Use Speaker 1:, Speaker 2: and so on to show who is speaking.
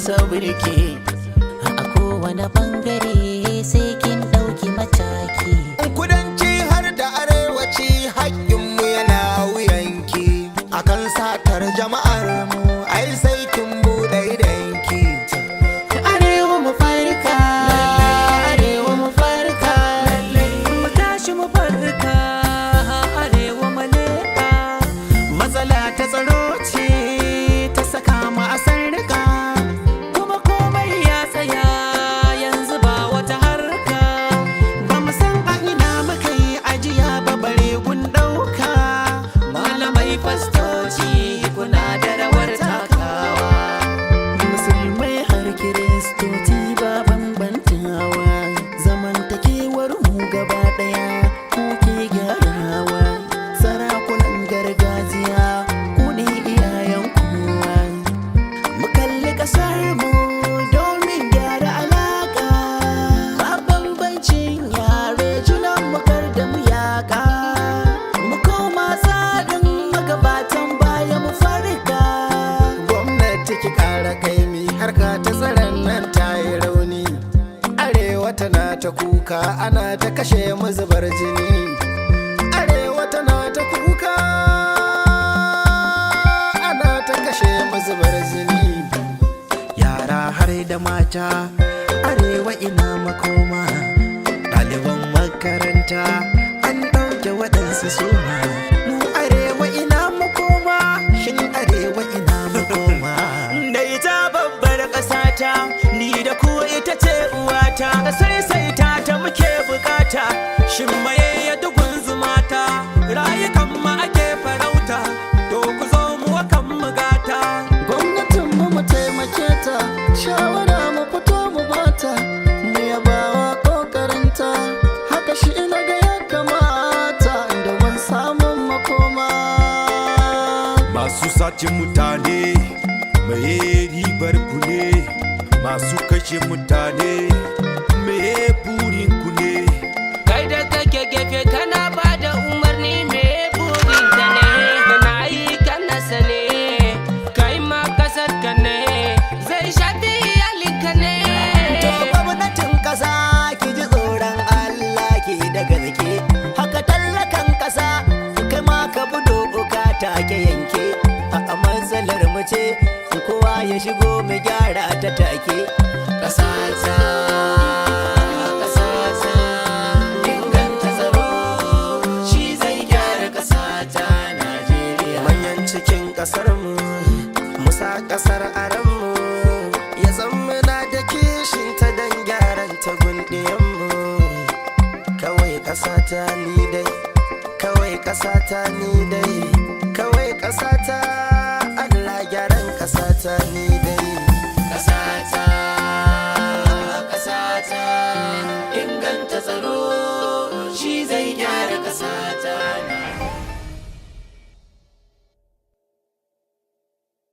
Speaker 1: masa birki a kowane bangare sai kin ɗauki mataki.
Speaker 2: Kudanci har da arewaci haƙƙinmu yana wuyanki, akan satar jama'ar mu ai sai kin buɗe idanki.
Speaker 1: Arewa mu farka, arewa mu farka, mu tashi mu farka, arewa mu leƙa. Matsala ta tsaro ce ta saka mu a sarƙa, kuma komai ya tsaya yanzu ba wata harka. Ba mu san a ina muka yi ajiya ba bare gun ɗauka. Malamai fastoci kuna da rawar takawa, musulmai har kiristoci ba bambantawa. Zamantakewar mu gaba ɗaya kuke gyarawa. Sarakunan gargajiya ku ne iyayen kowa. Mu kalli ƙasar mu domin gyara alaƙa. Ba bambancin yare junan mu kar da mu yaƙa. Mu koma tsarin magabatan baya mu farka.
Speaker 2: Gwamnati ki ƙara kaimi, harka ta tsaron nan ta yi rauni. Arewa tana ta kuka, ana ta kashe mu zubar jini. Arewa tana ta kuka, ana ta kashe mu zubar jini.
Speaker 1: Yara har da mata, arewa ina makoma. Ɗaliban makaranta an ɗauke waɗansu suma. Mu arewa ina makoma, shin arewa ina makoma. Da ita babbar ƙasata, ni da ku ita ce uwata. Sai ta muke bukata, shin maye ya dugun zumata. Rayukan mu ake farauta, to ku zo mu wakan mu gata.
Speaker 2: Gwamnatin mu taimake ta, shawara mu fito mu bata. Mu yabawa ƙoƙarinta, haka shi ina ga ya kamata domin samun makoma.
Speaker 3: Masu sace mutane mai ribar ku ne, masu kashe mutane mai burin ku ne.
Speaker 4: Kai da kake gefe kana ba da umarni mai burin ta ne, kana yi kana sane, kai ma kasar ka ne, zai shafi iyalinka ne.
Speaker 2: To gwamnatin ƙasa ki ji tsoron Allah ki da gaske, haka tallakan ƙasa kai ma ka bi doka take yanke. A matsalar mu ce kowa ya shigo mu gyara ta take. Ƙasata, ƙasata, inganta tsaro shi zai gyara ƙasata Najeriya. Manyan cikin ƙasar mu musa ƙasar aran mu, ya zama na da kishin ta don gyaran ta gundiyan mu. Kawai ƙasata ni dai, kawai ƙasata ni dai, kawai ƙasata Allah gyaran ƙasata ni dai. Ƙasata, ƙasata, inganta tsaro shi zai gyara ƙasata.